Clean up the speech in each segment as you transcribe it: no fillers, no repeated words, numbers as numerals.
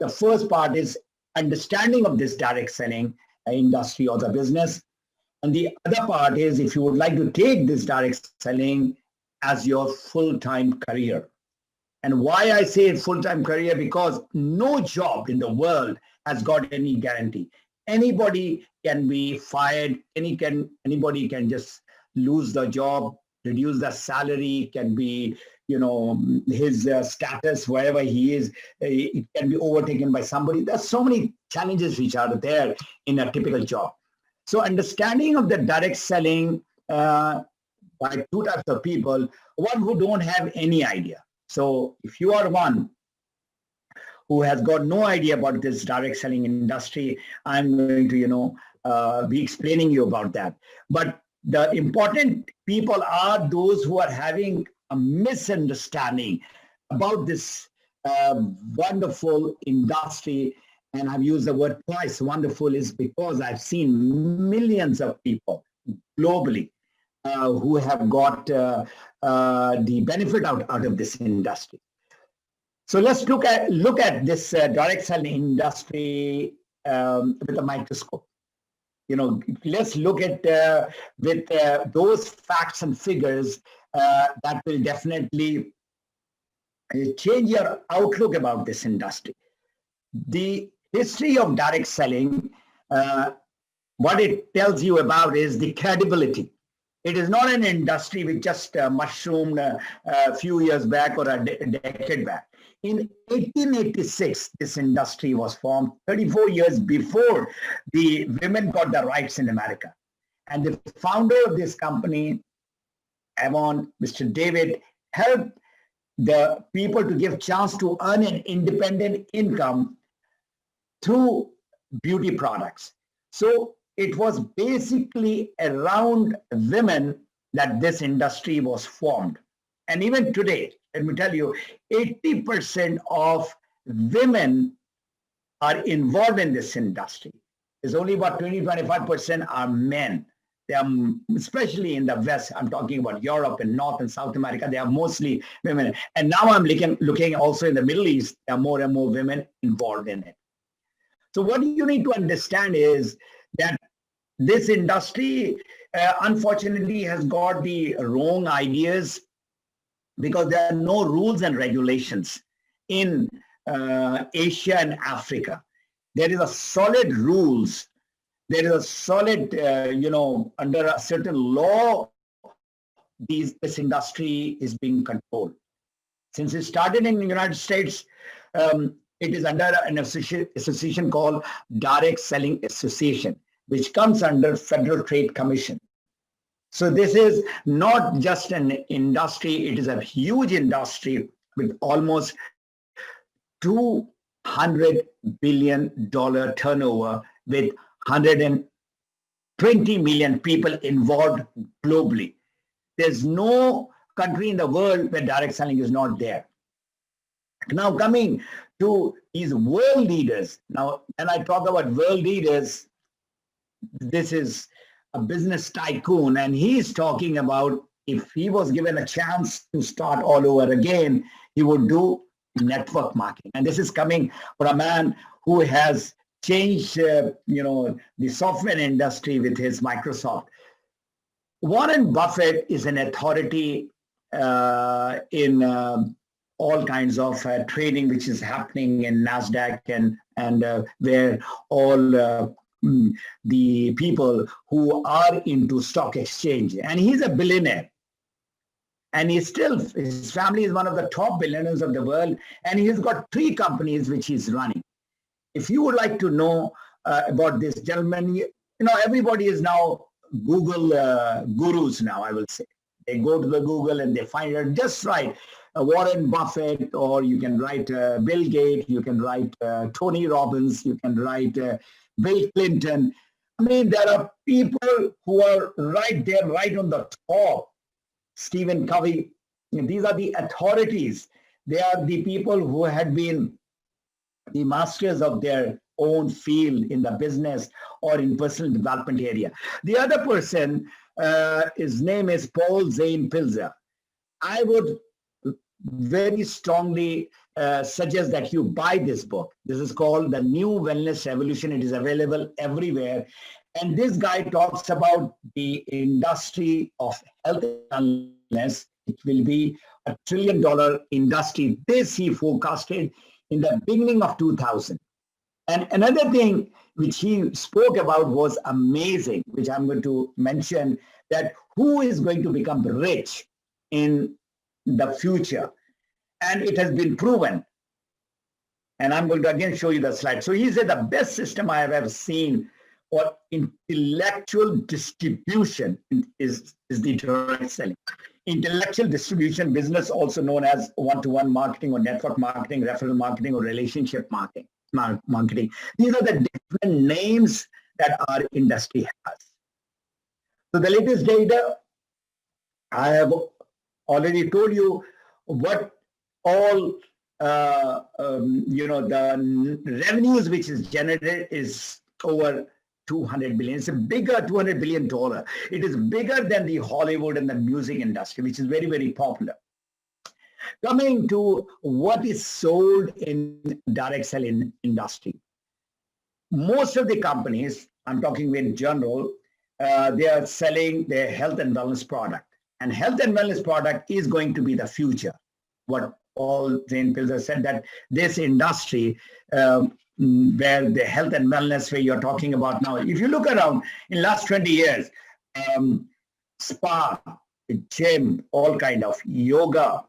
the first part is understanding of this direct selling industry or the business. And the other part is if you would like to take this direct selling as your full-time career. And why I say full-time career, because no job in the world has got any guarantee. Anybody can be fired, anybody can just lose the job, reduce the salary, can be, his status, wherever he is, it can be overtaken by somebody. There's so many challenges which are there in a typical job. So understanding of the direct selling by two types of people, one who don't have any idea. So if you are one who has got no idea about this direct selling industry, I'm going to, be explaining you about that. But the important people are those who are having a misunderstanding about this wonderful industry. And I've used the word twice, wonderful, is because I've seen millions of people globally who have got the benefit out of this industry. So let's look at this direct selling industry with a microscope. Let's look at with those facts and figures that will definitely change your outlook about this industry. The history of direct selling, what it tells you about is the credibility. It is not an industry which just mushroomed a few years back or a decade back. In 1886, this industry was formed, 34 years before the women got the rights in America. And the founder of this company, Avon, Mr. David, helped the people to give chance to earn an independent income through beauty products. So it was basically around women that this industry was formed. And even today, let me tell you, 80% of women are involved in this industry. There's only about 20-25% are men. They are, especially in the West, I'm talking about Europe and North and South America, they are mostly women. And now I'm looking also in the Middle East, there are more and more women involved in it. So what you need to understand is that this industry, unfortunately, has got the wrong ideas because there are no rules and regulations in Asia and Africa. There is a solid rules. There is a solid, under a certain law, this industry is being controlled. Since it started in the United States, it is under an association called Direct Selling Association, which comes under Federal Trade Commission. So this is not just an industry, it is a huge industry with almost $200 billion turnover with 120 million people involved globally. There's no country in the world where direct selling is not there. Now coming to these world leaders. Now, when I talk about world leaders, this is a business tycoon, and he's talking about if he was given a chance to start all over again, he would do network marketing. And this is coming from a man who has changed, the software industry with his Microsoft. Warren Buffett is an authority in all kinds of trading, which is happening in NASDAQ and where all the people who are into stock exchange. And he's a billionaire. And his family is one of the top billionaires of the world. And he's got 3 companies which he's running. If you would like to know about this gentleman, everybody is now Google gurus now, I will say. They go to the Google and they find it just right. Warren Buffett, or you can write Bill Gates, you can write Tony Robbins, you can write Bill Clinton. I mean, there are people who are right there, right on the top. Stephen Covey. These are the authorities. They are the people who had been the masters of their own field in the business or in personal development area. The other person, his name is Paul Zane Pilzer. I would very strongly suggest that you buy this book. This is called The New Wellness Revolution. It is available everywhere. And this guy talks about the industry of health and wellness. It will be a $1 trillion industry. This he forecasted in the beginning of 2000. And another thing which he spoke about was amazing, which I'm going to mention, that who is going to become rich in the future. And it has been proven. And I'm going to again show you the slide. So he said the best system I have ever seen for intellectual distribution is the direct selling. Intellectual distribution business, also known as one-to-one marketing or network marketing, referral marketing, or relationship marketing. These are the different names that our industry has. So the latest data, I have already told you what all the revenues which is generated is over 200 billion. It's a bigger $200 billion. It is bigger than the Hollywood and the music industry, which is very, very popular. Coming to what is sold in direct selling industry. Most of the companies, I'm talking in general, they are selling their health and wellness product. And health and wellness product is going to be the future. What all Zane Pilzer said, that this industry, where the health and wellness, where you're talking about now, if you look around in last 20 years, spa, gym, all kind of yoga,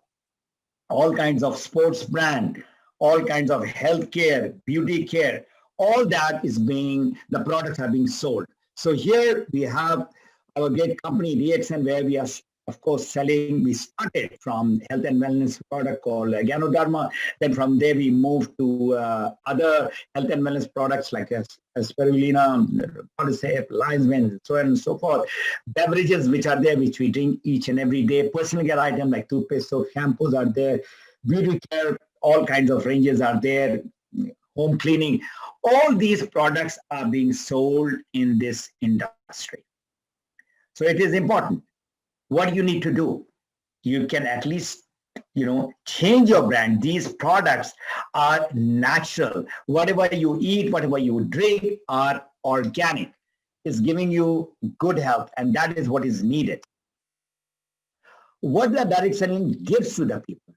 all kinds of sports brand, all kinds of healthcare, beauty care, all that is being, the products are being sold. So here we have our great company, DXN, where we are, of course, selling. We started from health and wellness product called Ganoderma. Then from there, we moved to other health and wellness products like spirulina, cordyceps, lion's mane, so on and so forth. Beverages which are there, which we drink each and every day. Personal care items like toothpaste, soap, shampoos are there. Beauty care, all kinds of ranges are there. Home cleaning. All these products are being sold in this industry. So it is important. What you need to do, you can at least, change your brand. These products are natural. Whatever you eat, whatever you drink are organic. It's giving you good health, and that is what is needed. What the direct selling gives to the people.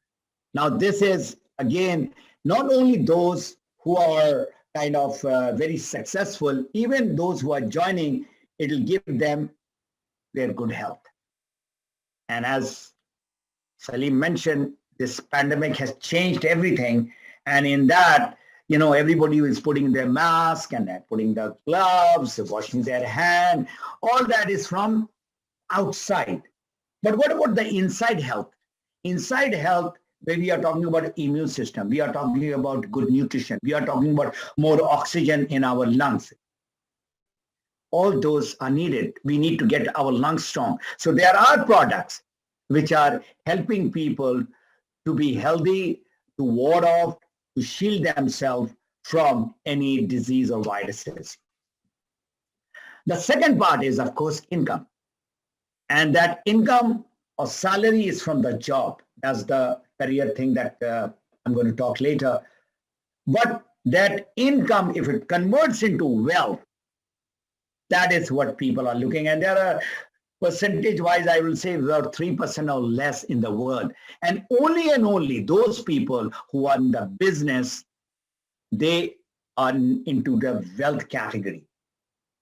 Now, this is, again, not only those who are kind of very successful, even those who are joining, it will give them their good health. And as Salim mentioned, this pandemic has changed everything. And in that, everybody is putting their mask and they're putting the gloves, washing their hand. All that is from outside. But what about the inside health? Inside health, where we are talking about immune system, we are talking about good nutrition, we are talking about more oxygen in our lungs. All those are needed. We need to get our lungs strong. So there are products which are helping people to be healthy, to ward off, to shield themselves from any disease or viruses. The second part is, of course, income. And that income or salary is from the job. That's the career thing that I'm going to talk later. But that income, if it converts into wealth, that is what people are looking at. There are percentage-wise, I will say about 3% or less in the world. And only those people who are in the business, they are into the wealth category.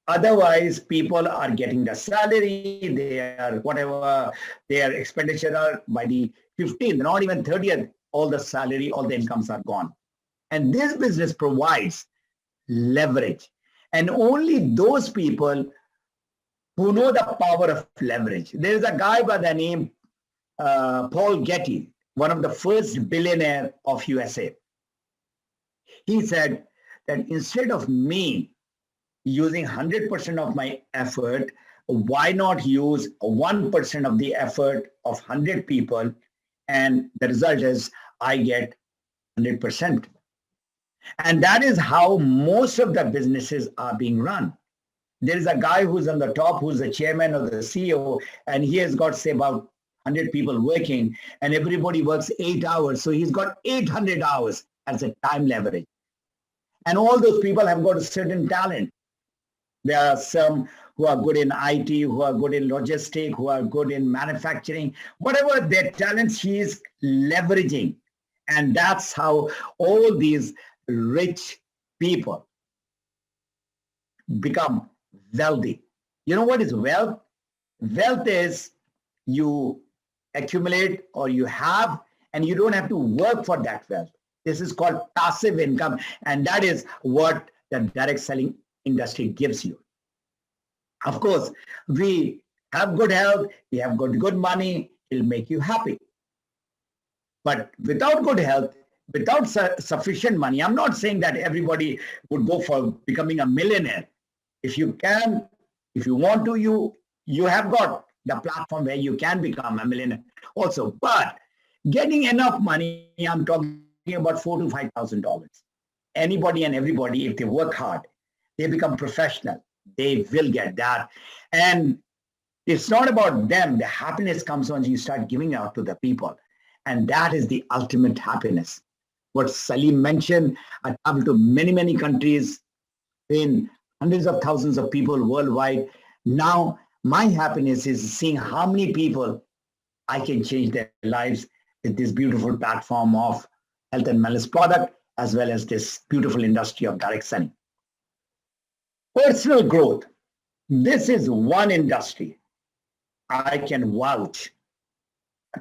Otherwise, people are getting the salary, they are whatever their expenditure are by the 15th, not even 30th, all the salary, all the incomes are gone. And this business provides leverage. And only those people who know the power of leverage. There is a guy by the name Paul Getty, one of the first billionaire of USA. He said that instead of me using 100% of my effort, why not use 1% of the effort of 100 people, and the result is I get 100%. And that is how most of the businesses are being run. There is a guy who's on the top, who's the chairman or the CEO, and he has got, say, about 100 people working and everybody works 8 hours. So he's got 800 hours as a time leverage. And all those people have got a certain talent. There are some who are good in IT, who are good in logistics, who are good in manufacturing, whatever their talents he is leveraging. And that's how all these rich people become wealthy. You know what is wealth? Wealth is you accumulate or you have, and you don't have to work for that wealth. This is called passive income, and that is what the direct selling industry gives you. Of course, we have good health, we have got good money, it'll make you happy. But without good health, without sufficient money, I'm not saying that everybody would go for becoming a millionaire. If you can, if you want to, you have got the platform where you can become a millionaire also. But getting enough money, I'm talking about $4,000 to $5,000. Anybody and everybody, if they work hard, they become professional, they will get that. And it's not about them. The happiness comes when you start giving out to the people. And that is the ultimate happiness. What Salim mentioned, I travel to many, many countries, in hundreds of thousands of people worldwide. Now, my happiness is seeing how many people I can change their lives with this beautiful platform of health and wellness product, as well as this beautiful industry of direct selling. Personal growth. This is one industry I can vouch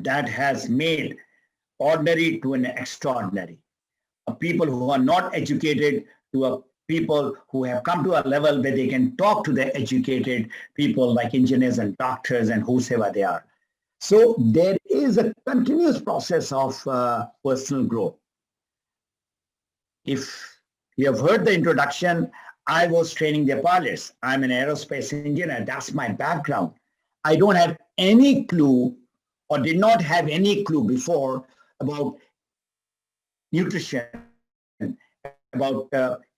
that has made ordinary to an extraordinary. People who are not educated to a people who have come to a level where they can talk to the educated people like engineers and doctors and whosoever they are. So there is a continuous process of personal growth. If you have heard the introduction, I was training the pilots. I'm an aerospace engineer. That's my background. I don't have any clue or did not have any clue before about nutrition, about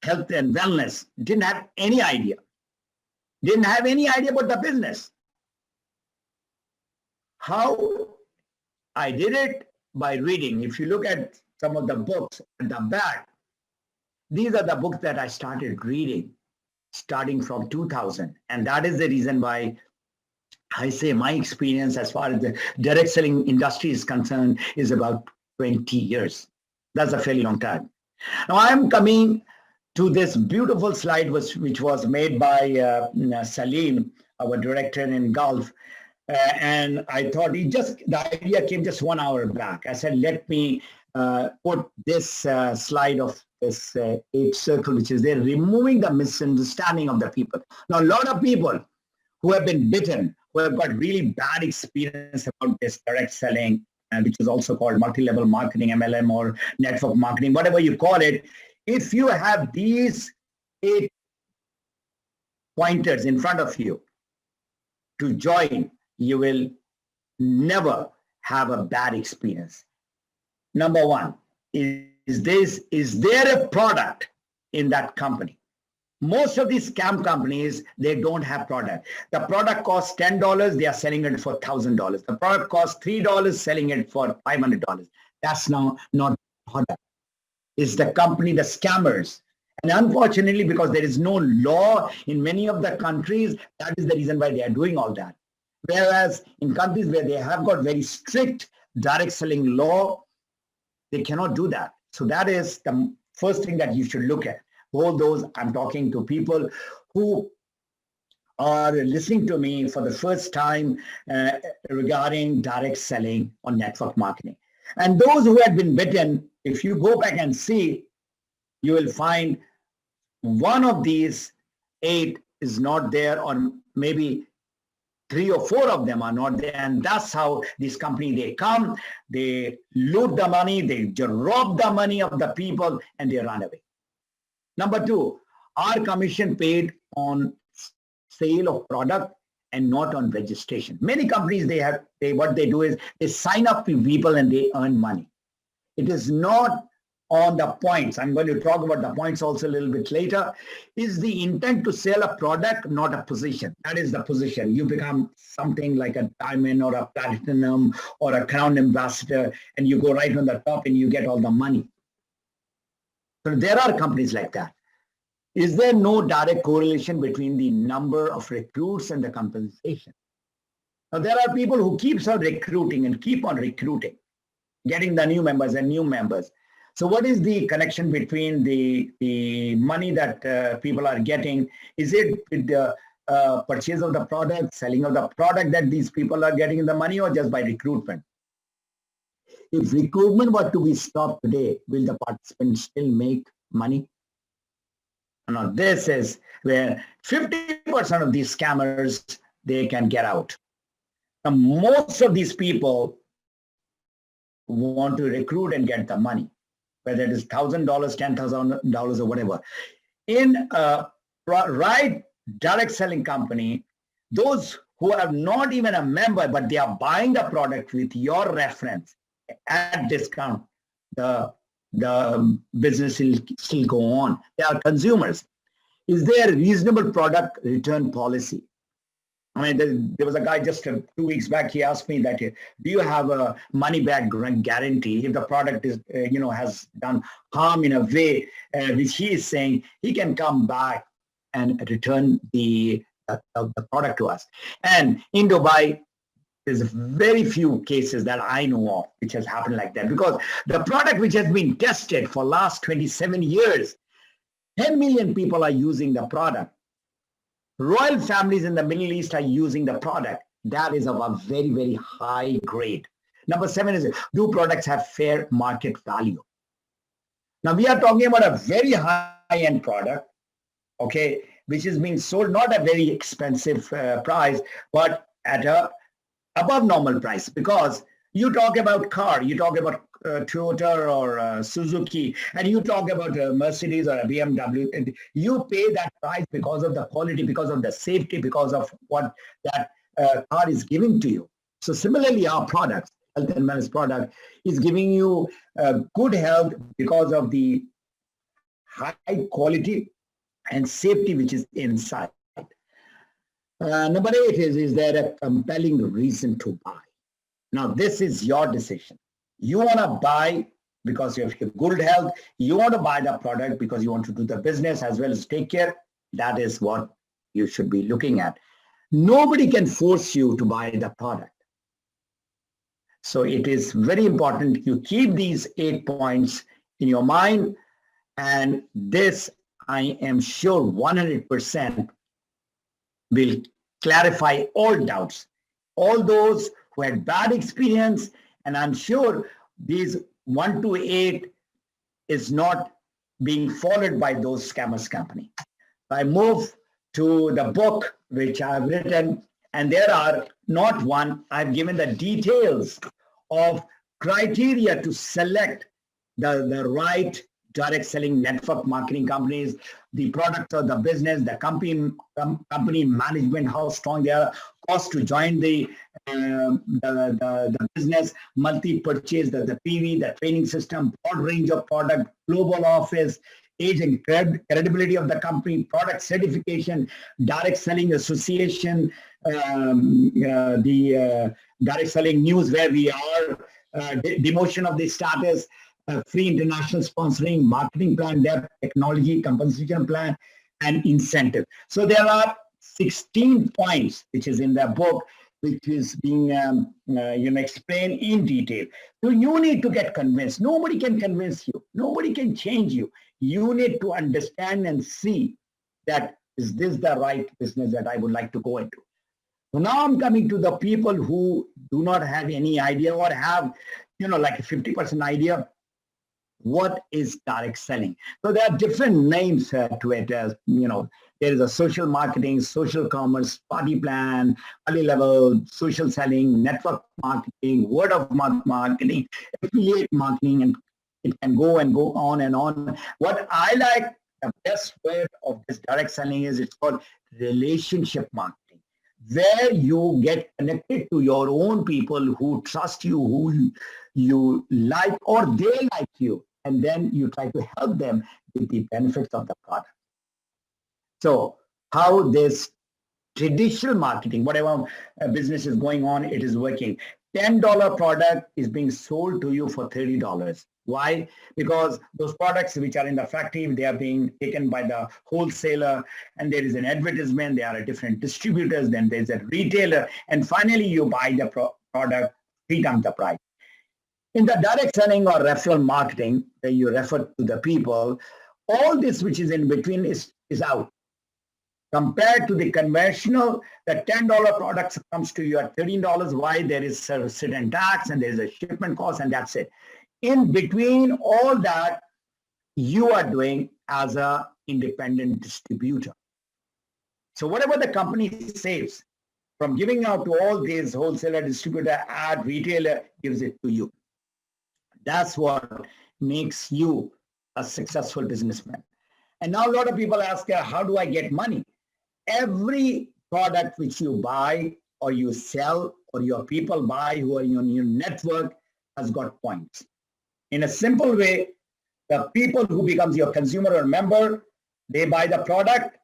health and wellness. Didn't have any idea. Didn't have any idea about the business. How I did it? By reading. If you look at some of the books at the back, these are the books that I started reading starting from 2000. And that is the reason why I say my experience as far as the direct selling industry is concerned is about 20 years. That's a fairly long time. Now I'm coming to this beautiful slide which was made by Salim, our director in Gulf. And I thought the idea came just 1 hour back. I said, let me put this slide of this 8 circle, which is there, removing the misunderstanding of the people. Now, a lot of people who have been bitten, who have got really bad experience about this direct selling, which is also called multi-level marketing, MLM, or network marketing, whatever you call it. If you have these 8 pointers in front of you to join, you will never have a bad experience. Number one, is there a product in that company? Most of these scam companies, they don't have product. The product costs $10, they are selling it for $1,000. The product costs $3, selling it for $500. That's not product. It's the company, the scammers. And unfortunately, because there is no law in many of the countries, that is the reason why they are doing all that. Whereas in countries where they have got very strict direct selling law, they cannot do that. So that is the first thing that you should look at. All those, I'm talking to people who are listening to me for the first time regarding direct selling or network marketing. And those who had been bitten, if you go back and see, you will find one of these 8 is not there, or maybe 3 or 4 of them are not there. And that's how this company, they come, they loot the money, they rob the money of the people, and they run away. Number 2, our commission paid on sale of product and not on registration. Many companies, what they do is they sign up people and they earn money. It is not on the points. I'm going to talk about the points also a little bit later. Is the intent to sell a product, not a position. That is the position. You become something like a diamond or a platinum or a crown ambassador, and you go right on the top and you get all the money. So there are companies like that. Is there no direct correlation between the number of recruits and the compensation? Now, there are people who keeps on recruiting and keep on recruiting, getting the new members and new members. So what is the connection between the money that people are getting? Is it with the purchase of the product, selling of the product that these people are getting the money, or just by recruitment? If recruitment were to be stopped today, will the participants still make money? Now, this is where 50% of these scammers, they can get out. Now, most of these people want to recruit and get the money, whether it is $1,000, $10,000 or whatever. In a right direct selling company, those who are not even a member, but they are buying the product with your reference at discount, the business will still go on. They are consumers. Is there a reasonable product return policy? I mean, there was a guy just 2 weeks back. He asked me that, do you have a money back guarantee if the product is, has done harm in a way which he is saying he can come back and return the product to us. And in Dubai, there's very few cases that I know of which has happened like that, because the product which has been tested for last 27 years, 10 million people are using the product. Royal families in the Middle East are using the product. That is of a very, very high grade. Number 7 is, do products have fair market value? Now, we are talking about a very high-end product, okay, which is being sold not a very expensive price, but at a above normal price. Because you talk about car, you talk about Toyota or Suzuki, and you talk about a Mercedes or a BMW, and you pay that price because of the quality, because of the safety, because of what that car is giving to you. So similarly, our products, health and wellness product, is giving you good health because of the high quality and safety which is inside. Number 8 is there a compelling reason to buy? Now, this is your decision. You want to buy because you have good health. You want to buy the product because you want to do the business as well as take care. That is what you should be looking at. Nobody can force you to buy the product. So it is very important you keep these 8 points in your mind. And this, I am sure 100% will clarify all doubts. All those who had bad experience, and I'm sure these 1 to 8 is not being followed by those scammers company. I move to the book which I've written, and there are not one, I've given the details of criteria to select the right direct selling network marketing companies, the product or the business, the company management, how strong they are, cost to join the business, multi-purchase, the PV, the training system, broad range of product, global office, age and credibility of the company, product certification, direct selling association, the direct selling news where we are, demotion of the status, free international sponsoring, marketing plan, depth, technology, compensation plan, and incentive. So there are 16 points which is in the book, which is being explained in detail. So you need to get convinced. Nobody can convince you. Nobody can change you. You need to understand and see that is this the right business that I would like to go into. So now I'm coming to the people who do not have any idea or have, like a 50% idea. What is direct selling? So there are different names to it. As there is a social marketing, social commerce, party plan, party level, social selling, network marketing, word of mouth marketing, affiliate marketing, and it can go and go on and on. What I like, the best word of this direct selling is it's called relationship marketing, where you get connected to your own people who trust you, who you like, or they like you. and then you try to help them with the benefits of the product. So how this traditional marketing, whatever business is going on, it is working. $10 product is being sold to you for $30. Why? Because those products which are in the factory, they are being taken by the wholesaler, and there is an advertisement, there are different distributors, then there's a retailer, and finally you buy the product 3 times the price. In the direct selling or referral marketing, where you refer to the people, all this which is in between is out. Compared to the conventional, the $10 products comes to you at $13. Why? There is a certain tax and there's a shipment cost, and that's it. In between all that, you are doing as an independent distributor. So whatever the company saves from giving out to all these wholesaler, distributor, ad, retailer, gives it to you. That's what makes you a successful businessman. And now a lot of people ask, how do I get money? Every product which you buy or you sell or your people buy who are in your network has got points. In a simple way, the people who becomes your consumer or member, they buy the product.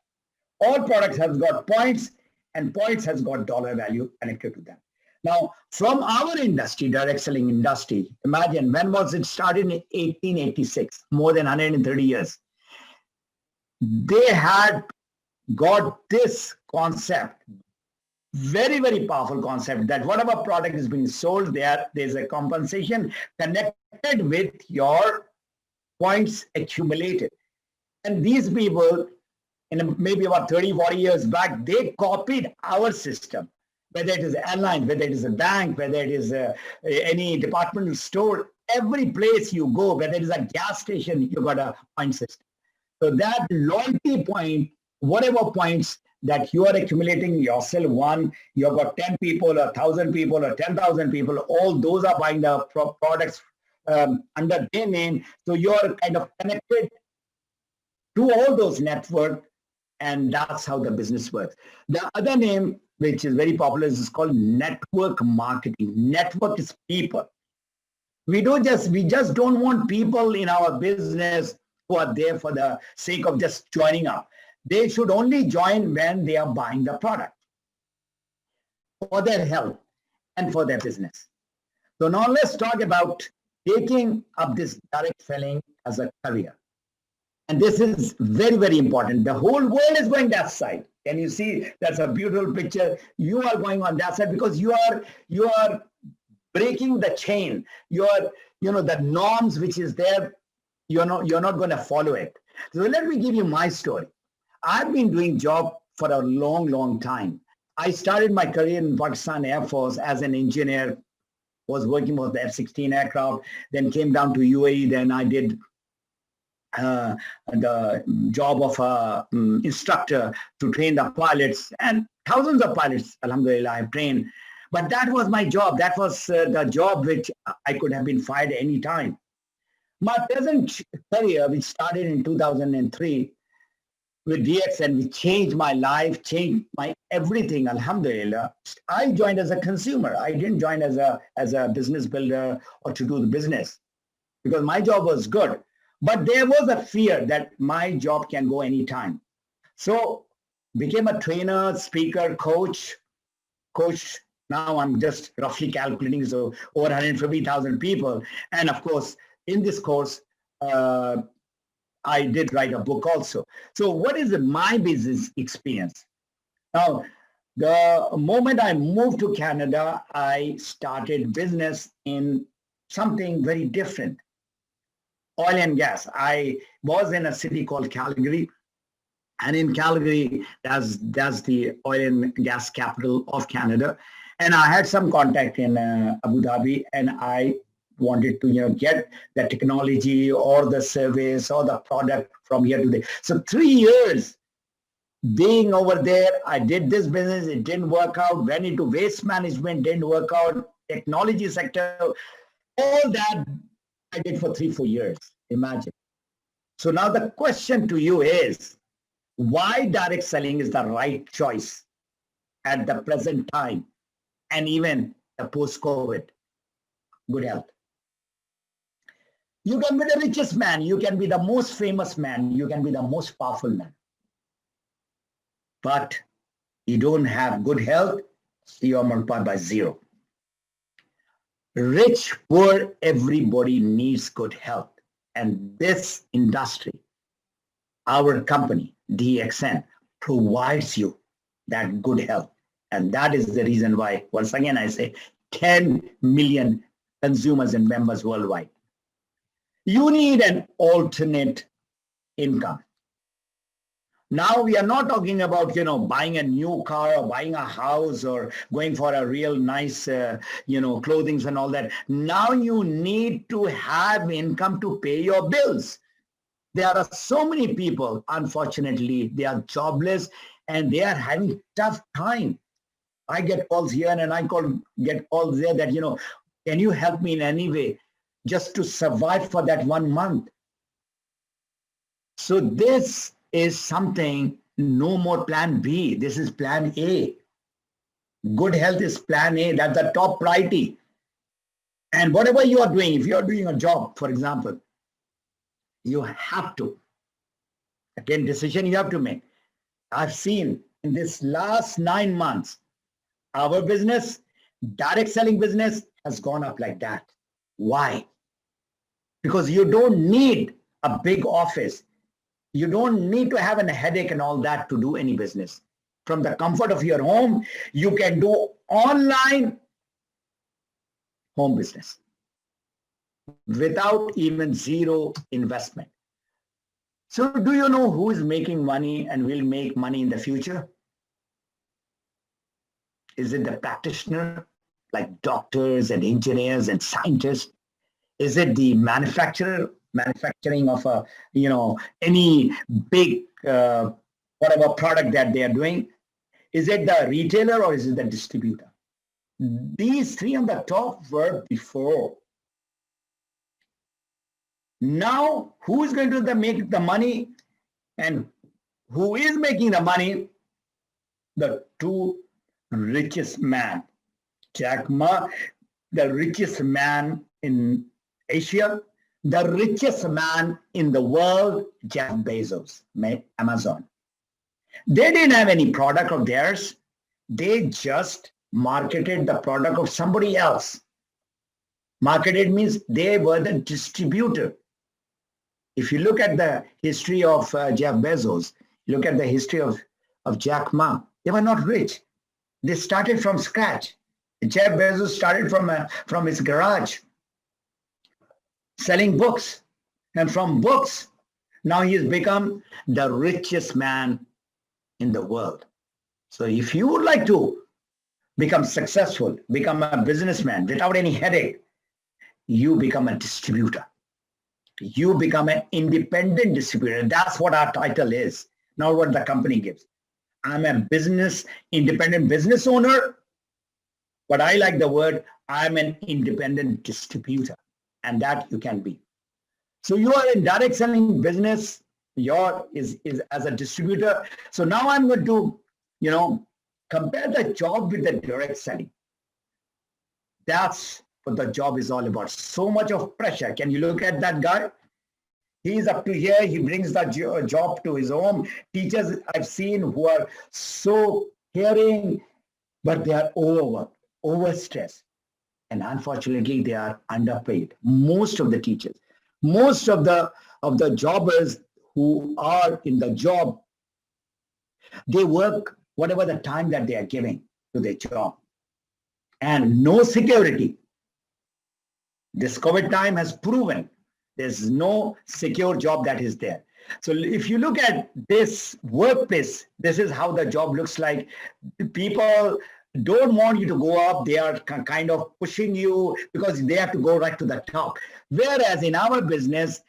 All products have got points, and points has got dollar value connected to them. Now, from our industry, direct selling industry, imagine when was it started in 1886, more than 130 years. They had got this concept, very, very powerful concept, that whatever product is being sold there, there's a compensation connected with your points accumulated. And these people, in maybe about 30, 40 years back, they copied our system, whether it is an airline, whether it is a bank, whether it is any departmental store, every place you go, whether it is a gas station, you got a point system. So that loyalty point, whatever points that you are accumulating yourself, one, you've got 10 people or 1,000 people or 10,000 people, all those are buying the products under their name. So you're kind of connected to all those networks, and that's how the business works. The other name, which is very popular, is called network marketing. Network is people. We just don't want people in our business who are there for the sake of just joining up. They should only join when they are buying the product for their health and for their business. So now let's talk about taking up this direct selling as a career. And this is very, very important. The whole world is going that side. Can you see? That's a beautiful picture. You are going on that side because you are breaking the chain. The norms which is there, you're not going to follow it. So let me give you my story. I've been doing job for a long, long time. I started my career in Pakistan Air Force as an engineer, was working with the F-16 aircraft, then came down to UAE, then I did the job of an instructor to train the pilots, and thousands of pilots, alhamdulillah, I've trained. But that was my job. That was the job which I could have been fired any time. My present career, which started in 2003 with DXN, which changed my life, changed my everything, alhamdulillah. I joined as a consumer. I didn't join as a business builder or to do the business, because my job was good. But there was a fear that my job can go anytime. So became a trainer, speaker, coach. Now I'm just roughly calculating, so over 150,000 people. And of course, in this course, I did write a book also. So what is my business experience? Now, the moment I moved to Canada, I started business in something very different. Oil and gas. I was in a city called Calgary. And in Calgary, that's the oil and gas capital of Canada. And I had some contact in Abu Dhabi, and I wanted to get the technology or the service or the product from here to there. So 3 years being over there, I did this business, it didn't work out, went into waste management, didn't work out, technology sector, all that I did for 3-4 years, imagine. So now the question to you is, why direct selling is the right choice at the present time and even the post-COVID? Good health. You can be the richest man. You can be the most famous man. You can be the most powerful man. But you don't have good health, you are multiplied by 0. Rich, poor, everybody needs good health. And this industry, our company, DXN, provides you that good health. And that is the reason why, once again, I say 10 million consumers and members worldwide. You need an alternate income. Now we are not talking about, buying a new car or buying a house or going for a real nice, clothing and all that. Now you need to have income to pay your bills. There are so many people, unfortunately, they are jobless and they are having tough time. I get calls here and I get calls there that, can you help me in any way just to survive for that 1 month? So this is something, no more plan B. This is plan A. Good health is plan A. That's the top priority. And whatever you are doing, if you are doing a job, for example, you have to, again, decision you have to make. I've seen in this last 9 months, our business, direct selling business has gone up like that. Why? Because you don't need a big office. You don't need to have a headache and all that to do any business. From the comfort of your home, you can do online home business without even 0 investment. So do you know who is making money and will make money in the future? Is it the practitioner, like doctors and engineers and scientists? Is it the manufacturing of any big whatever product that they are doing? Is it the retailer or is it the distributor? These 3 on the top were before. Now, who is going to make the money and who is making the money? The 2 richest man. Jack Ma, the richest man in Asia, the richest man in the world, Jeff Bezos, Amazon. They didn't have any product of theirs. They just marketed the product of somebody else. Marketed means they were the distributor. If you look at the history of Jeff Bezos, look at the history of Jack Ma, they were not rich. They started from scratch. Jeff Bezos started from his garage selling books. And from books, now he has become the richest man in the world. So if you would like to become successful, become a businessman without any headache, you become a distributor. You become an independent distributor. That's what our title is, not what the company gives. I'm a independent business owner, but I like the word, I'm an independent distributor, and that you can be. So you are in direct selling business, is as a distributor. So now I'm going to, compare the job with the direct selling. That's what the job is all about. So much of pressure. Can you look at that guy? He's up to here. He brings the job to his home. Teachers I've seen who are so caring, but they are overworked, overstressed. And unfortunately, they are underpaid. Most of the teachers, most of the jobbers who are in the job, they work whatever the time that they are giving to their job. And no security. This COVID time has proven there's no secure job that is there. So if you look at this workplace, this is how the job looks like. People don't want you to go up. They are kind of pushing you because they have to go right to the top. Whereas in our business,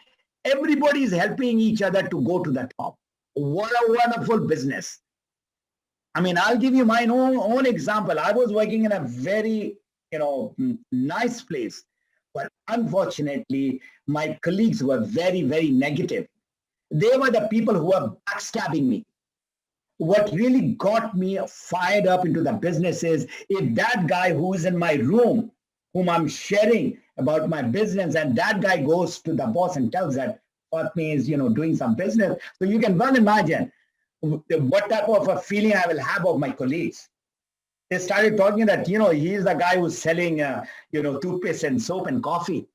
everybody is helping each other to go to the top. What a wonderful business. I mean, I'll give you my own example. I was working in a very, nice place. But unfortunately, my colleagues were very, very negative. They were the people who were backstabbing me. What really got me fired up into the business is if that guy who is in my room, whom I'm sharing about my business, and that guy goes to the boss and tells that Fatmi is, doing some business. So you can well imagine what type of a feeling I will have of my colleagues. They started talking that, he's the guy who's selling, toothpaste and soap and coffee.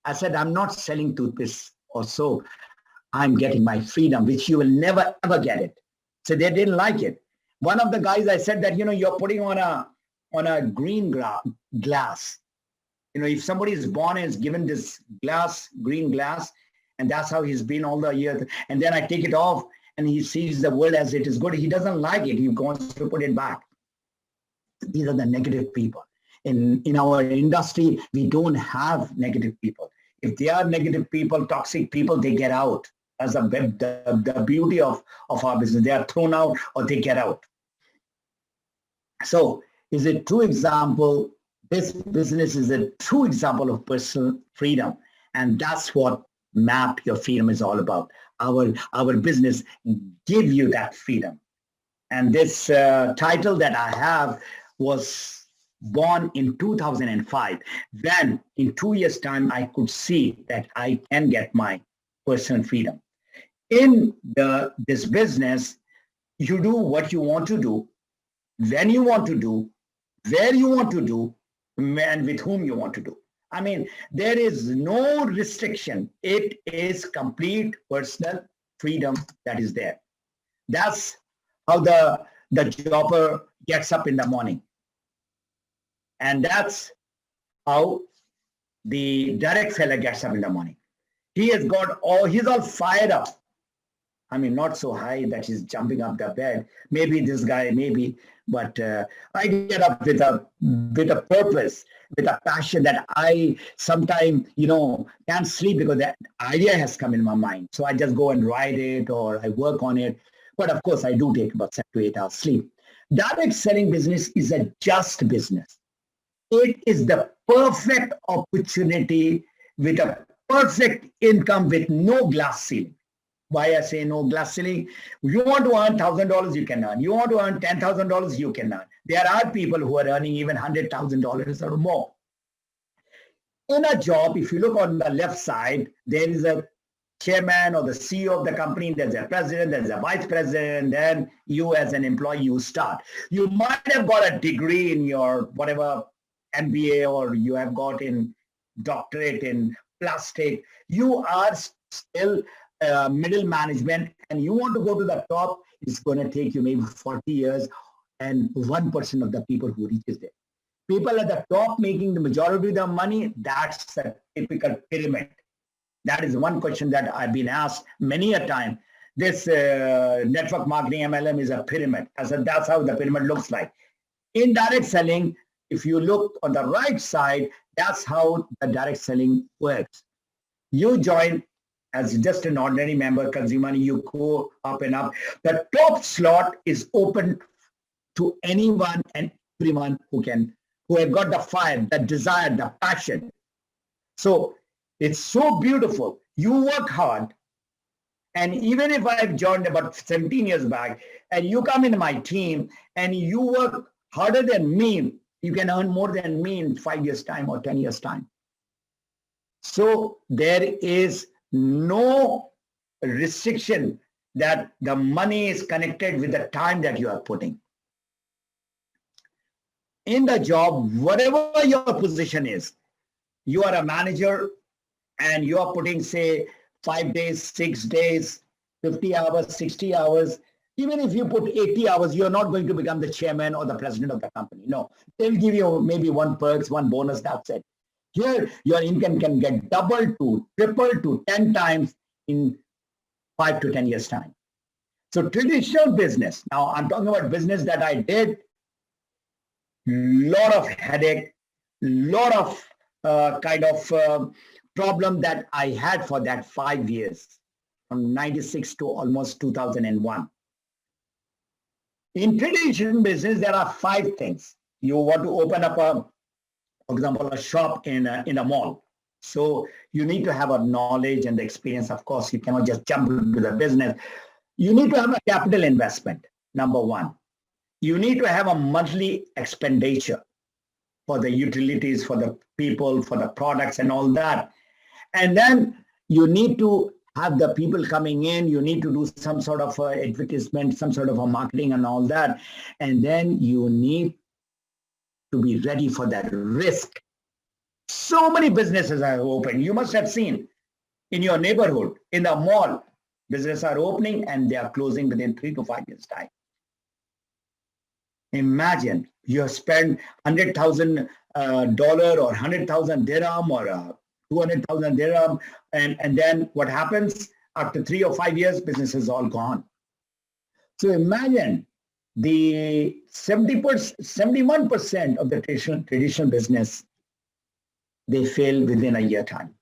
I said, I'm not selling toothpaste or soap. I'm getting my freedom, which you will never, ever get it. So they didn't like it. One of the guys, I said that, you're putting on a green glass. If somebody is born and is given this green glass, and that's how he's been all the years, and then I take it off and he sees the world as it is good, he doesn't like it. He wants to put it back. These are the negative people. In our industry, we don't have negative people. If they are negative people, toxic people, they get out. That's the beauty of our business. They are thrown out or they get out. So is a true example. This business is a true example of personal freedom. And that's what Map Your Freedom is all about. Our business give you that freedom. And this title that I have was born in 2005. Then in 2 years' time, I could see that I can get my personal freedom. In this business, you do what you want to do, when you want to do, where you want to do, and with whom you want to do. I mean, there is no restriction. It is complete personal freedom that is there. That's how the jobber gets up in the morning. And that's how the direct seller gets up in the morning. He's all fired up. I mean, not so high that he's jumping up the bed. Maybe this guy, but I get up with a purpose, with a passion that I sometimes, can't sleep because that idea has come in my mind. So I just go and write it or I work on it. But of course, I do take about 7 to 8 hours sleep. Direct selling business is a just business. It is the perfect opportunity with a perfect income with no glass ceiling. Why I say no glass ceiling? You want to earn $1,000, you can earn. You want to earn $10,000, you can earn. There are people who are earning even $100,000 or more. In a job, if you look on the left side, there is a chairman or the CEO of the company, there's a president, there's a vice president, then you as an employee, you start. You might have got a degree in your whatever MBA, or you have got in doctorate in plastic. You are still middle management, and you want to go to the top. It's going to take you maybe 40 years and 1% of the people who reaches there. People at the top making the majority of the money, that's a typical pyramid. That is one question that I've been asked many a time. This network marketing MLM is a pyramid. I said, that's how the pyramid looks like. In direct selling, if you look on the right side, that's how the direct selling works. You join as just an ordinary member, consumer, you go up and up. The top slot is open to anyone and everyone who have got the fire, the desire, the passion. So it's so beautiful. You work hard. And even if I've joined about 17 years back and you come in my team and you work harder than me, you can earn more than me in 5 years' time or 10 years' time. So there is no restriction that the money is connected with the time that you are putting. In the job, whatever your position is, you are a manager and you are putting, say, 5 days, 6 days, 50 hours, 60 hours. Even if you put 80 hours, you're not going to become the chairman or the president of the company. No, they'll give you maybe one perks, one bonus, that's it. Here, your income can get doubled to, tripled to 10 times in 5 to 10 years' time. So traditional business, now I'm talking about business that I did, lot of headache, lot of problem that I had for that 5 years, from 96 to almost 2001. In traditional business, there are 5 things. You want to open up for example, a shop in a mall. So you need to have a knowledge and the experience. Of course, you cannot just jump into the business. You need to have a capital investment, number one. You need to have a monthly expenditure. for the utilities, for the people, for the products and all that. And then you need to have the people coming in, you need to do some sort of advertisement, some sort of a marketing and all that. And then you need to be ready for that risk. So many businesses are open. You must have seen in your neighborhood, in the mall, businesses are opening and they are closing within 3 to 5 years' time. Imagine you have spent $100,000 or 100,000 dirham or 200,000 dirham, and then what happens after 3 or 5 years? Business is all gone. So imagine the 71% of the traditional business, they fail within a year time.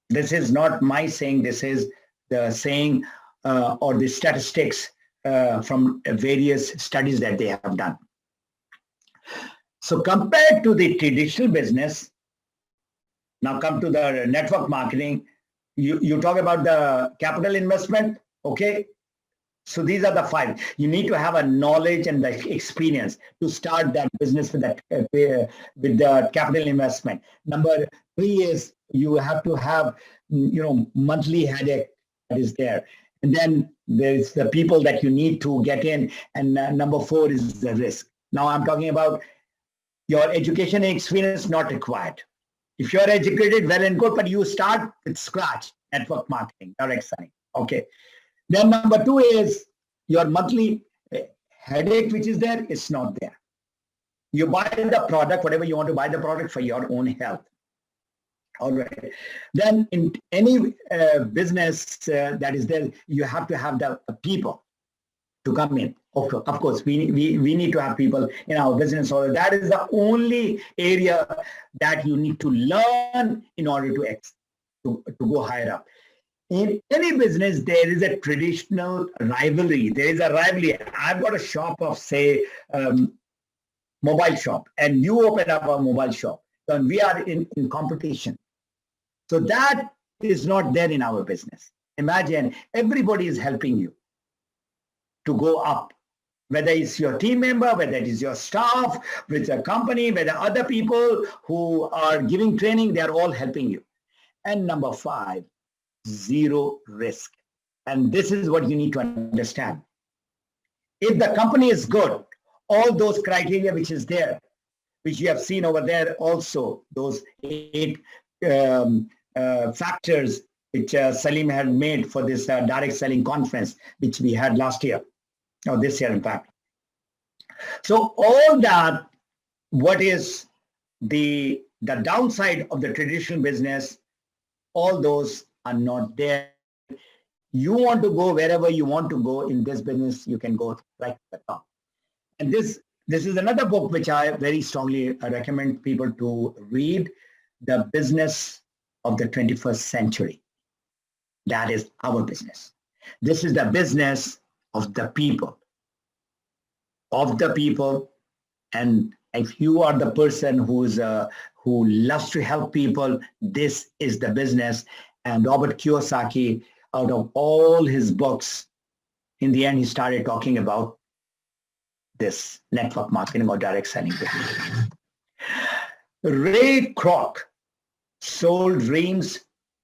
This is not my saying. This is the saying or the statistics from various studies that they have done. So compared to the traditional business, now come to the network marketing. You talk about the capital investment, okay? So these are the 5. You need to have a knowledge and the experience to start that business with that with the capital investment. Number 3 is you have to have monthly headache that is there. And then there's the people that you need to get in. And number 4 is the risk. Now I'm talking about your education and experience not required. If you're educated, well and good, but you start with scratch, network marketing, direct selling. Okay. Then number 2 is your monthly headache, which is there, it's not there. You buy the product, whatever you want to buy the product for your own health. All right. Then in any business that is there, you have to have the people to come in. Of course, we need to have people in our business. So that is the only area that you need to learn in order to go higher up. In any business, there is a traditional rivalry. There is a rivalry. I've got a shop of, say, mobile shop, and you open up a mobile shop. And we are in competition. So that is not there in our business. Imagine everybody is helping you to go up, whether it's your team member, whether it is your staff, with a company, whether other people who are giving training, they are all helping you. And number 5, 0 risk. And this is what you need to understand. If the company is good, all those criteria which is there, which you have seen over there also, those 8 factors which Salim had made for this direct selling conference, which we had last year, or this year in fact. So all that, what is the downside of the traditional business, all those are not there. You want to go wherever you want to go in this business, you can go right to the top. And this is another book which I very strongly recommend people to read, The Business of the 21st Century. That is our business. This is the business of the people. And if you are the person who loves to help people, this is the business. And Robert Kiyosaki, out of all his books, in the end, he started talking about this network marketing or direct selling. Ray Kroc sold dreams,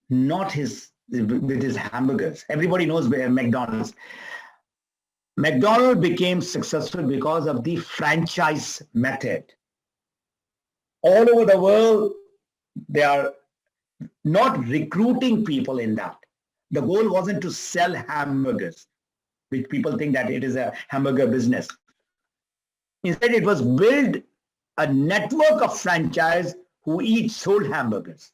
not with his hamburgers. Everybody knows McDonald's. McDonald's became successful because of the franchise method. All over the world, they are not recruiting people in that. The goal wasn't to sell hamburgers, which people think that it is a hamburger business. Instead, it was build a network of franchise who each sold hamburgers.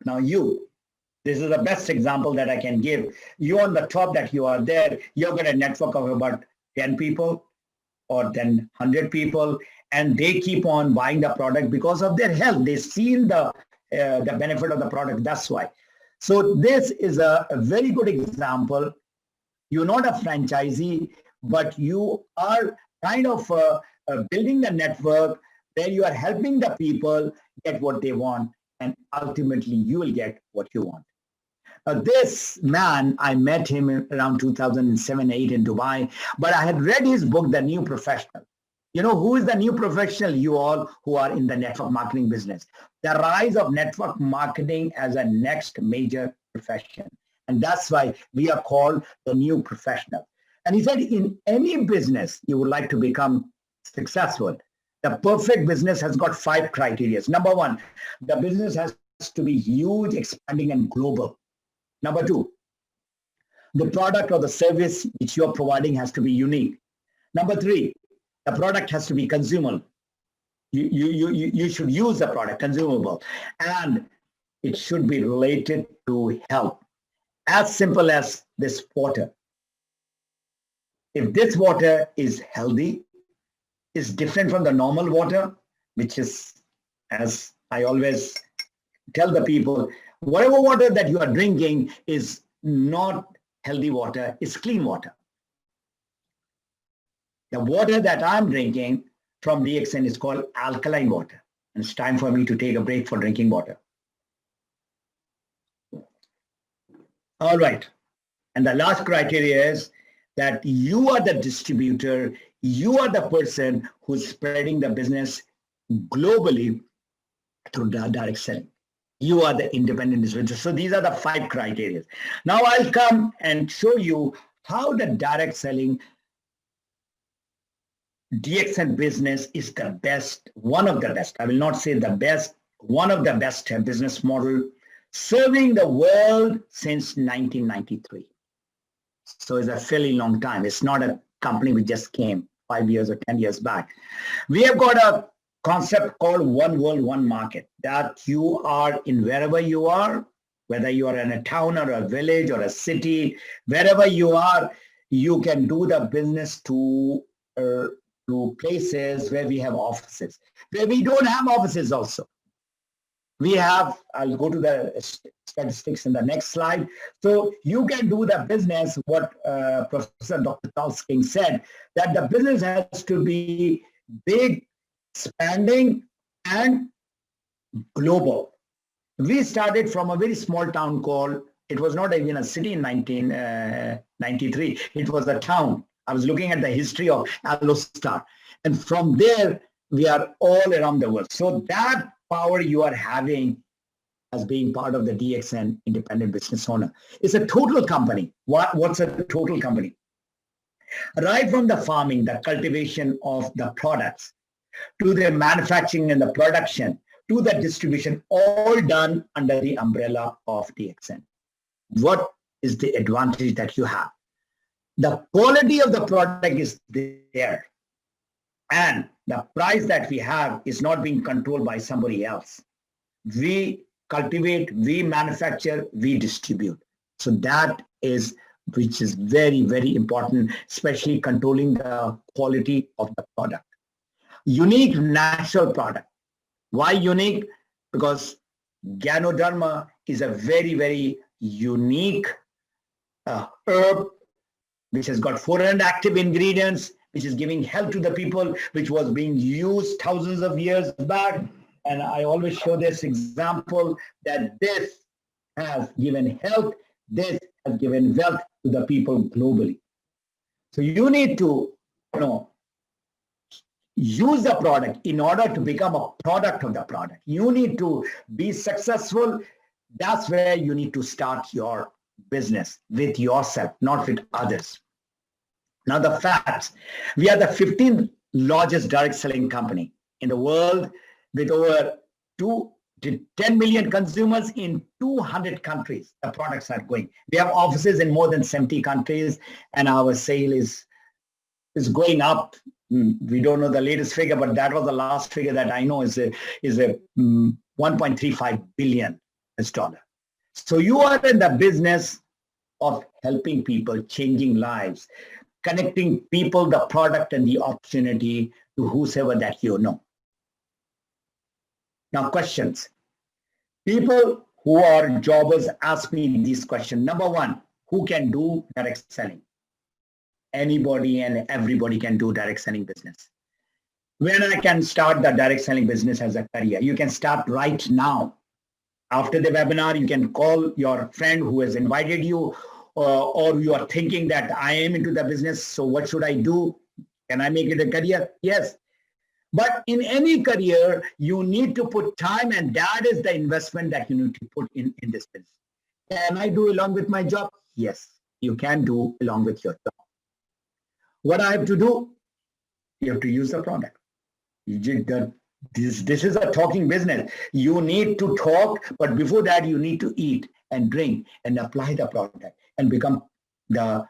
Now this is the best example that I can give. You on the top that you are there, you've got a network of about 10 people or then 100 people, and they keep on buying the product because of their health. They've seen the benefit of the product, that's why. So this is a very good example. You're not a franchisee, but you are kind of building the network where you are helping the people get what they want, and ultimately you will get what you want. This man, I met him around 2007-8 in Dubai, but I had read his book, The New Professional. You know, who is the new professional? You all who are in the network marketing business. The rise of network marketing as a next major profession. And that's why we are called the new professional. And he said, in any business you would like to become successful, the perfect business has got 5 criteria. Number 1, the business has to be huge, expanding, and global. Number 2, the product or the service which you're providing has to be unique. Number 3, the product has to be consumable. You should use the product, consumable, and it should be related to health. As simple as this water. If this water is healthy, is different from the normal water, which is, as I always tell the people, whatever water that you are drinking is not healthy water, it's clean water. The water that I'm drinking from DXN is called alkaline water. And it's time for me to take a break for drinking water. All right. And the last criteria is that you are the distributor, you are the person who's spreading the business globally through the direct selling. You are the independent distributor. So these are the 5 criteria. Now I'll come and show you how the direct selling DXN business is the best, one of the best. I will not say the best, one of the best business model serving the world since 1993. So it's a fairly long time. It's not a company which just came 5 years or 10 years back. We have got a concept called one world, one market, that you are in wherever you are, whether you are in a town or a village or a city, wherever you are, you can do the business to places where we have offices, where we don't have offices also. We have, I'll go to the statistics in the next slide. So you can do the business, what Professor Dr. Charles King said, that the business has to be big, expanding, and global. We started from a very small town called, it was not even a city in 1993, it was a town. I was looking at the history of Alostar. And from there, we are all around the world. So that power you are having as being part of the DXN independent business owner is a total company. What's a total company? Right from the farming, the cultivation of the products, to the manufacturing and the production, to the distribution, all done under the umbrella of DXN. What is the advantage that you have? The quality of the product is there, and the price that we have is not being controlled by somebody else. We cultivate, we manufacture, we distribute. So that is, which is very, very important, especially controlling the quality of the product. Unique natural product. Why unique? Because Ganoderma is a very, very unique herb which has got 400 active ingredients, which is giving health to the people, which was being used thousands of years back. And I always show this example that this has given health, this has given wealth to the people globally. So you need to, use the product in order to become a product of the product. You need to be successful. That's where you need to start your business, with yourself, not with others. Now the facts. We are the 15th largest direct selling company in the world, with over 2 to 10 million consumers in 200 countries. The products are going. We have offices in more than 70 countries, and our sale is going up. We don't know the latest figure, but that was the last figure that I know is a 1.35 billion dollar. So you are in the business of helping people, changing lives, connecting people, the product, and the opportunity to whosoever that you know. Now, questions. People who are jobbers ask me these questions. Number 1, who can do direct selling? Anybody and everybody can do direct selling business. When I can start the direct selling business as a career? You can start right now. After the webinar, you can call your friend who has invited you, or you are thinking that I am into the business, so what should I do? Can I make it a career? Yes, But in any career, you need to put time, and that is the investment that you need to put in this business. Can I do along with my job? Yes, you can do along with your job. What I have to do? You have to use the product. This is a talking business. You need to talk, but before that, you need to eat and drink and apply the product and become the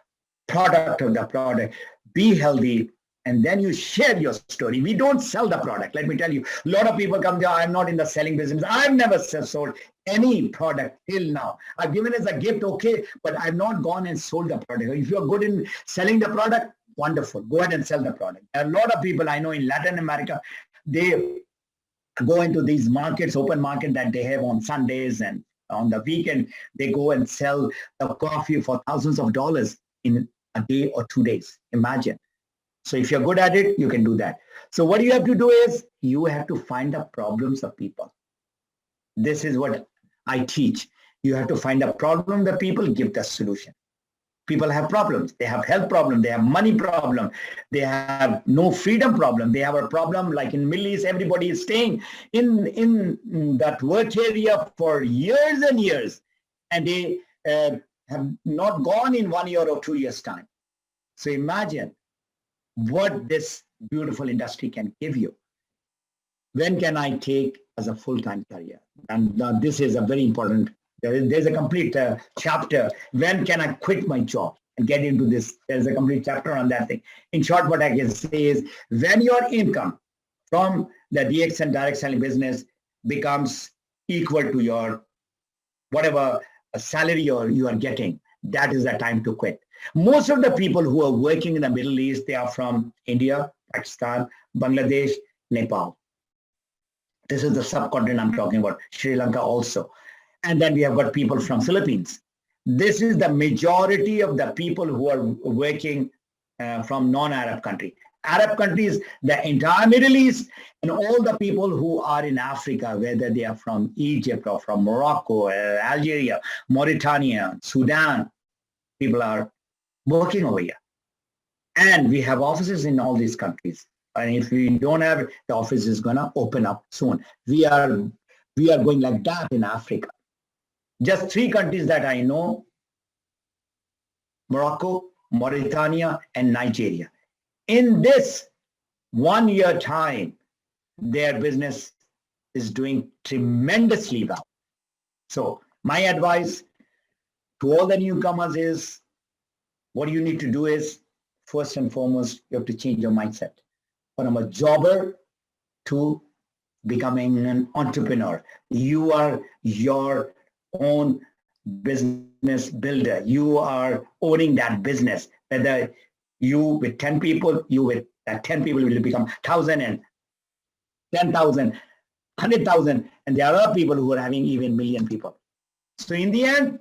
product of the product. Be healthy, and then you share your story. We don't sell the product. Let me tell you, a lot of people come there. I'm not in the selling business. I've never sold any product till now. I've given as a gift, okay, but I've not gone and sold the product. If you're good in selling the product, wonderful. Go ahead and sell the product. A lot of people I know in Latin America, they go into these markets, open market that they have on Sundays, and on the weekend, they go and sell the coffee for thousands of dollars in a day or 2 days. Imagine. So if you're good at it, you can do that. So what you have to do is you have to find the problems of people. This is what I teach. You have to find a problem of the people, give the solution. People have problems. They have health problem. They have money problem. They have no freedom problem. They have a problem like in Middle East, everybody is staying in that work area for years and years. And they have not gone in 1 year or 2 years time. So imagine what this beautiful industry can give you. When can I take as a full-time career? And this is a very important, there's a complete chapter. When can I quit my job and get into this? There's a complete chapter on that thing. In short, what I can say is when your income from the DX and direct selling business becomes equal to your whatever salary you are getting, that is the time to quit. Most of the people who are working in the Middle East, they are from India, Pakistan, Bangladesh, Nepal. This is the subcontinent I'm talking about, Sri Lanka also. And then we have got people from Philippines. This is the majority of the people who are working from non-Arab country. Arab countries, the entire Middle East, and all the people who are in Africa, whether they are from Egypt or from Morocco, Algeria, Mauritania, Sudan, people are working over here. And we have offices in all these countries. And if we don't have it, the office is going to open up soon. We are going like that in Africa. Just 3 countries that I know: Morocco, Mauritania, and Nigeria. In this 1 year time, their business is doing tremendously well. So my advice to all the newcomers is, what you need to do is, first and foremost, you have to change your mindset from a jobber to becoming an entrepreneur. You are your own business builder. You are owning that business. Whether you with 10 people, you with that 10 people will become 1,000 and 10,000, 100,000, and there are people who are having even million people. So in the end,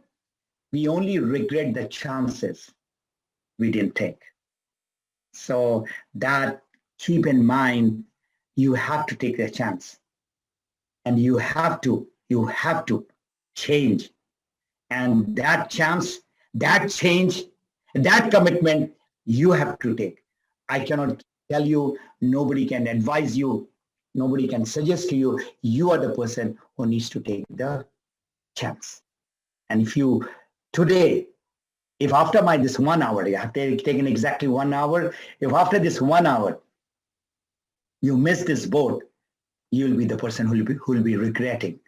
we only regret the chances we didn't take. So that, keep in mind, you have to take the chance, and you have to change. And that chance, that change, that commitment, you have to take. I cannot tell you, nobody can advise you, nobody can suggest to you. You are the person who needs to take the chance. And if you today, if after this 1 hour, you have taken exactly 1 hour, if after this 1 hour you miss this boat, you will be the person who will be regretting.